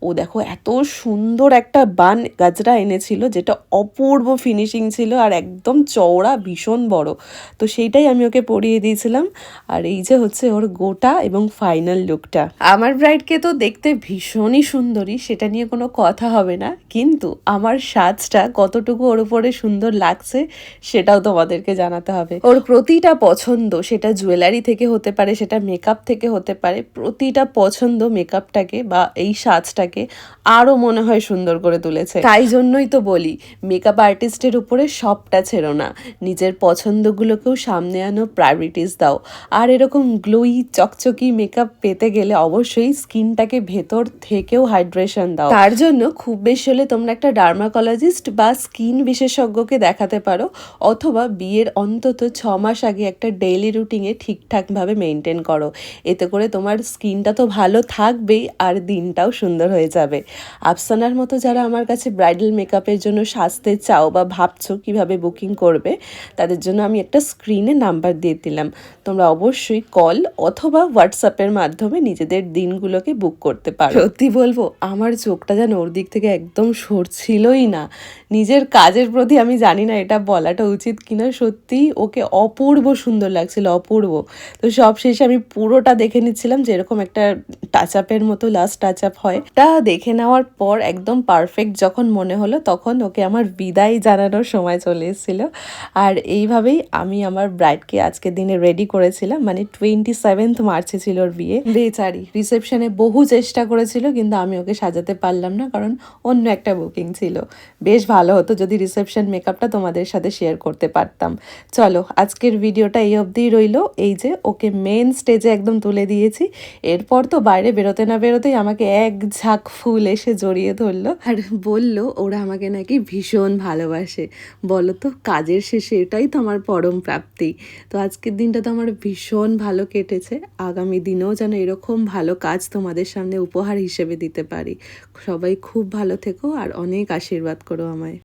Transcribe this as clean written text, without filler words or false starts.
ও দেখো এত সুন্দর একটা বান গাজরা এনেছিল, যেটা অপূর্ব ফিনিশিং ছিল আর একদম চওড়া, ভীষণ বড়। তো সেইটাই আমি ওকে পরিয়ে দিয়েছিলাম। আর এই যে হচ্ছে ওর গোটা এবং ফাইনাল লুকটা। আমার ব্রাইডকে তো দেখতে ভীষণই সুন্দরী, সেটা নিয়ে কোনো কথা হবে না, কিন্তু আমার সাজটা কতটুকু ওর উপরে সুন্দর লাগছে সেটাও তোমাদেরকে জানাতে হবে। ওর প্রতিটা পছন্দ, সেটা জুয়েলারি থেকে হতে পারে, সেটা মেকআপ থেকে হতে পারে, প্রতিটা পছন্দ মেকআপটাকে বা এই সাজটাকে আরো মনে হয় সুন্দর করে তুলেছে। তাই জন্যই তো বলি, মেকআপ আর্টিস্টের উপরে সবটা ছেড়ো না, নিজের পছন্দগুলোকেও সামনে আনো, প্রায়োরিটিস দাও। আর এরকম গ্লোই চকচকি মেকআপ পেতে গেলে অবশ্যই স্কিনটাকে ভেতর থেকেও হাইড্রেশন দাও। তার জন্য খুব বেশি হলে তোমরা একটা ডার্মাকোলজিস্ট বা স্কিন বিশেষজ্ঞকে দেখাতে পারো, অথবা বিয়ের অন্তত 6 মাস আগে একটা ডেইলি রুটিনে ঠিকঠাকভাবে মেনটেন করো। এতে করে তোমার স্কিনটা তো ভালো থাকবেই আর দিনটাও সুন্দর হয়ে যাবে। আফসানার মতো যারা আমার কাছে ব্রাইডাল মেকআপের জন্য সাজতে চাও বা ভাবছো কিভাবে বুকিং করবে, তাদের জন্য আমি একটা স্ক্রিনে নাম্বার দিয়ে দিলাম। তোমরা অবশ্যই কল অথবা হোয়াটসঅ্যাপের মাধ্যমে নিজেদের দিনগুলোকে বুক করতে পারো। সত্যি বলবো, আমার চোখটা যেন ওর দিক থেকে একদম সরছিলই না। নিজের কাজের প্রতি আমি জানি না এটা বলাটা উচিত কিনা, সত্যিই ওকে অপূর্ব সুন্দর লাগছিল, অপূর্ব। তো সব শেষে আমি পুরোটা দেখে নিচ্ছিলাম, যেরকম একটা টাচ আপের মতো লাস্ট টাচ আপ হয়, তা দেখে নেওয়ার পর একদম পারফেক্ট যখন মনে হলো, তখন ওকে আমার বিদায় জানানোর সময় চলে এসেছিল। আর এইভাবেই আমি আমার ব্রাইডকে আজকের দিনে রেডি করেছিলাম। মানে 27 মার্চে ছিল ওর বিয়ে। বেচারি রিসেপশনে বহু চেষ্টা করেছিল, কিন্তু আমি ওকে সাজাতে পারলাম না, কারণ অন্য একটা বুকিং ছিল। বেশ ভালো হতো যদি রিসেপশন মেকআপটা তোমাদের সাথে শেয়ার করতে পারতাম। চলো, আজকের ভিডিওটা এই অবধিই রইলো। এই যে ওকে মেন স্টেজে একদম তুলে দিয়েছি, এরপর তো বাইরে বেরোতে না বেরোতেই আমাকে এক ঝাঁক ফুল এসে জড়িয়ে ধরলো আর বলল ওরা আমাকে নাকি ভীষণ ভালোবাসে। বলো তো, কাজের শেষে এটাই তো আমার পরম প্রাপ্তি। তো আজকের দিনটা তো আমার ভীষণ ভালো কেটেছে। আগামী দিনেও যেন এরকম ভালো কাজ তোমাদের সামনে উপহার হিসেবে দিতে পারি। সবাই খুব ভালো থেকো আর অনেক আশীর্বাদ করো আমায়।